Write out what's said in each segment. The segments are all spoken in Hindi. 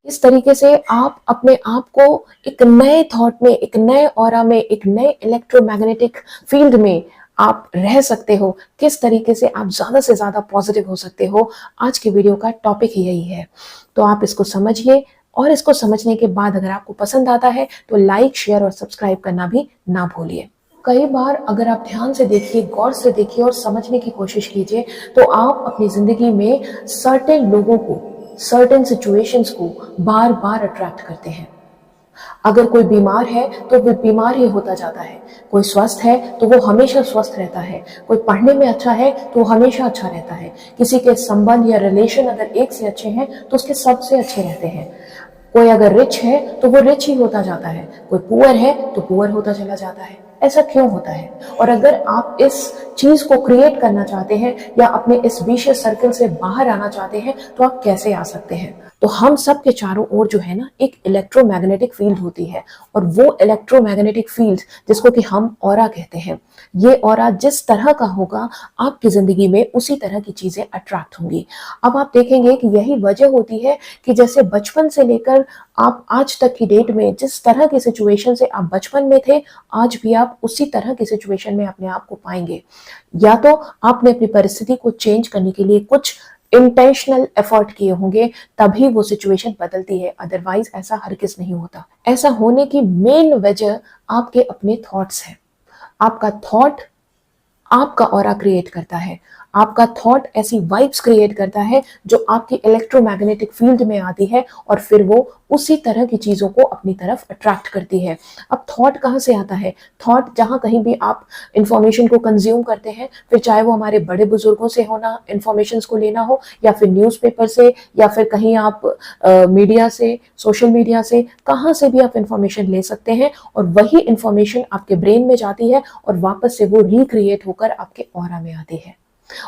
इस तरीके से आप अपने आप को एक नए थॉट में, एक नए ऑरा में, एक नए इलेक्ट्रोमैग्नेटिक फील्ड में आप रह सकते हो। किस तरीके से आप ज़्यादा से ज़्यादा पॉजिटिव हो सकते हो, आज की वीडियो का टॉपिक ही यही है। तो आप इसको समझिए, और इसको समझने के बाद अगर आपको पसंद आता है तो लाइक, शेयर और सब्सक्राइब करना भी ना भूलिए। कई बार अगर आप ध्यान से देखिए, गौर से देखिए और समझने की कोशिश कीजिए, तो आप अपनी जिंदगी में सर्टेन लोगों को, सर्टेन सिचुएशंस को बार बार अट्रैक्ट करते हैं। अगर कोई बीमार है तो वो बीमार ही होता जाता है, कोई स्वस्थ है तो वो हमेशा स्वस्थ रहता है, कोई पढ़ने में अच्छा है तो वो हमेशा अच्छा रहता है, किसी के संबंध या रिलेशन अगर एक से अच्छे हैं तो उसके सबसे अच्छे रहते हैं, कोई अगर रिच है तो वो रिच ही होता जाता है, कोई पुअर है तो पुअर होता चला जाता है। ऐसा क्यों होता है? और अगर आप इस चीज को क्रिएट करना चाहते हैं या अपने इस विशियस सर्कल से बाहर आना चाहते हैं तो आप कैसे आ सकते हैं? तो हम सब के चारों ओर जो है ना, एक इलेक्ट्रोमैग्नेटिक फील्ड होती है, और वो इलेक्ट्रोमैग्नेटिक फील्ड जिसको कि हम ऑरा कहते हैं, ये ऑरा जिस तरह का होगा आपकी जिंदगी में उसी तरह की चीजें अट्रैक्ट होंगी। अब आप देखेंगे कि यही वजह होती है कि जैसे बचपन से लेकर आप आज तक की डेट में जिस तरह की सिचुएशन से आप बचपन में थे, आज भी आप उसी तरह की सिचुएशन में अपने आप को पाएंगे। या तो आपने अपनी परिस्थिति को चेंज करने के लिए कुछ इंटेंशनल एफर्ट किए होंगे, तभी वो सिचुएशन बदलती है, अदरवाइज ऐसा हरगिज नहीं होता। ऐसा होने की मेन वजह आपके अपने थॉट्स है। आपका थॉट आपका ऑरा क्रिएट करता है, आपका थॉट ऐसी वाइब्स क्रिएट करता है जो आपकी इलेक्ट्रोमैग्नेटिक फील्ड में आती है, और फिर वो उसी तरह की चीजों को अपनी तरफ अट्रैक्ट करती है। अब थॉट कहाँ से आता है? थॉट जहां कहीं भी आप इंफॉर्मेशन को कंज्यूम करते हैं, फिर चाहे वो हमारे बड़े बुजुर्गों से होना, इंफॉर्मेशन को लेना हो, या फिर न्यूज़पेपर से, या फिर कहीं आप मीडिया से, सोशल मीडिया से, कहाँ से भी आप इंफॉर्मेशन ले सकते हैं, और वही इंफॉर्मेशन आपके ब्रेन में जाती है और वापस से वो रिक्रिएट होकर आपके ऑरा में आती है।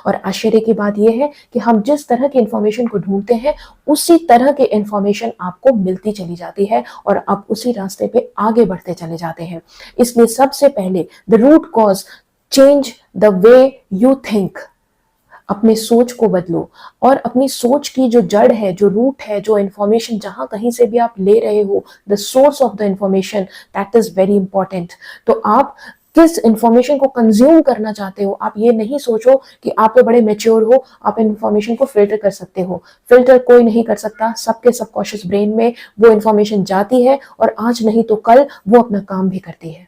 और आश्चर्य की बात यह है कि हम जिस तरह की इंफॉर्मेशन को ढूंढते हैं, उसी तरह की इंफॉर्मेशन आपको मिलती चली जाती है, और आप उसी रास्ते पे आगे बढ़ते चले जाते हैं। इसलिए सबसे पहले the root cause, change the way you think. अपने सोच को बदलो, और अपनी सोच की जो जड़ है, जो रूट है, जो इंफॉर्मेशन जहां कहीं से भी आप ले रहे हो, the source of the information, that is very important. तो आप किस इंफॉर्मेशन को कंज्यूम करना चाहते हो, आप ये नहीं सोचो कि आप तो बड़े मेच्योर हो, आप इंफॉर्मेशन को फिल्टर कर सकते हो। फिल्टर कोई नहीं कर सकता, सबके सबकॉन्शियस ब्रेन में वो इंफॉर्मेशन जाती है, और आज नहीं तो कल वो अपना काम भी करती है।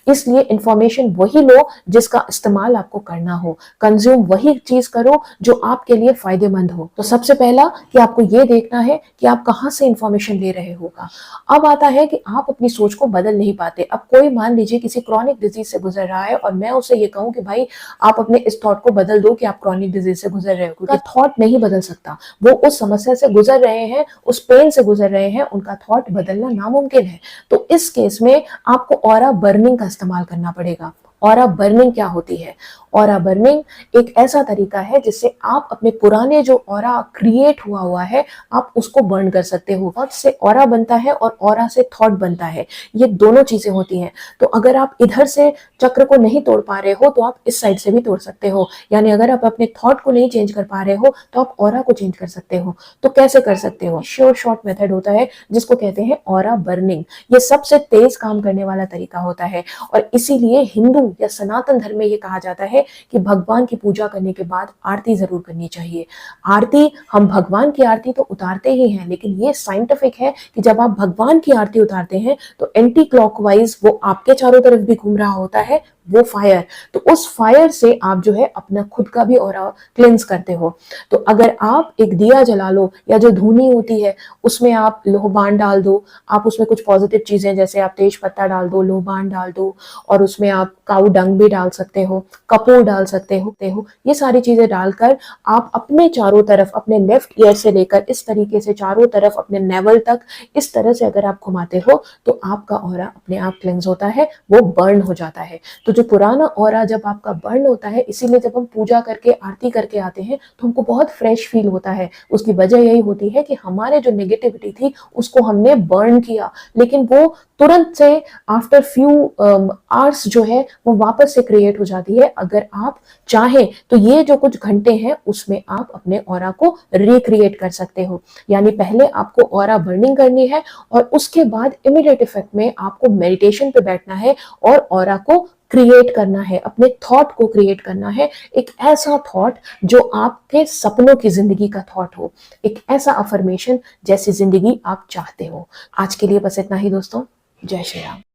इसलिए इंफॉर्मेशन वही लो जिसका इस्तेमाल आपको करना हो, कंज्यूम वही चीज करो जो आपके लिए फायदेमंद हो। तो सबसे पहला कि आपको ये देखना है कि आप कहां से इंफॉर्मेशन ले रहे होगा। अब आता है कि आप अपनी सोच को बदल नहीं पाते। अब कोई मान लीजिए किसी क्रॉनिक डिजीज से गुजर रहा है, और मैं उसे ये कहूं कि भाई आप अपने इस थॉट को बदल दो कि आप क्रॉनिक डिजीज से गुजर रहे हो, क्योंकि थॉट नहीं बदल सकता। वो उस समस्या से गुजर रहे हैं, उस पेन से गुजर रहे हैं, उनका थॉट बदलना नामुमकिन है। तो इस केस में आपको ऑरा बर्निंग का इस्तेमाल करना पड़ेगा। ऑरा बर्निंग क्या होती है? ऑरा बर्निंग एक ऐसा तरीका है जिससे आप अपने पुराने जो ऑरा क्रिएट हुआ है, आप उसको बर्न कर सकते हो। थॉट से ऑरा बनता है और ऑरा से थॉट बनता है, ये दोनों चीजें होती हैं। तो अगर आप इधर से चक्र को नहीं तोड़ पा रहे हो तो आप इस साइड से भी तोड़ सकते हो। यानी अगर आप अपने थॉट को नहीं चेंज कर पा रहे हो तो आप ऑरा को चेंज कर सकते हो। तो कैसे कर सकते हो? श्योर शॉर्ट मेथड होता है जिसको कहते हैं ऑरा बर्निंग। ये सबसे तेज काम करने वाला तरीका होता है, और इसीलिए हिंदू या सनातन धर्म में ये कहा जाता है कि भगवान की पूजा करने के बाद आरती जरूर करनी चाहिए। आरती, हम भगवान की आरती तो उतारते ही हैं, लेकिन ये साइंटिफिक है कि जब आप भगवान की आरती उतारते हैं तो एंटी क्लॉकवाइज वो आपके चारों तरफ भी घूम रहा होता है, वो फायर। तो उस फायर से आप जो है अपना खुद का भी ऑरा क्लेंस करते हो। तो अगर आप एक दिया जला लो, या जो धूनी होती है उसमें आप लोहबान डाल दो, आप उसमें कुछ पॉजिटिव चीजें जैसे आप तेज पत्ता डाल दो, लोहबान डाल दो, और उसमें आप काऊ डंग भी डाल सकते हो, कपूर डाल सकते हो। ये सारी चीजें डालकर आप अपने चारों तरफ, अपने लेफ्ट ईयर से लेकर इस तरीके से चारों तरफ अपने नेवल तक इस तरह से अगर आप घुमाते हो तो आपका ऑरा अपने आप क्लेंस होता है, वो बर्न हो जाता है। तो जो पुराना ऑरा जब आपका बर्न होता है, इसीलिए जब हम पूजा करके आरती करके आते हैं तो हमको बहुत फ्रेश फील होता है। उसकी वजह यही होती है कि हमारे जो नेगेटिविटी थी उसको हमने बर्न किया, लेकिन वो तुरंत से आफ्टर फ्यू आवर्स जो है वो वापस से क्रिएट हो जाती है। अगर आप चाहें तो ये जो कुछ घंटे हैं उसमें आप अपने ऑरा को रिक्रिएट कर सकते हो। यानी पहले आपको ऑरा बर्निंग करनी है और उसके बाद इमीडिएट इफेक्ट में आपको मेडिटेशन पे बैठना है और ऑरा को क्रिएट करना है, अपने थॉट को क्रिएट करना है। एक ऐसा थॉट जो आपके सपनों की जिंदगी का थॉट हो, एक ऐसा अफर्मेशन जैसी जिंदगी आप चाहते हो। आज के लिए बस इतना ही दोस्तों। जय श्री राम।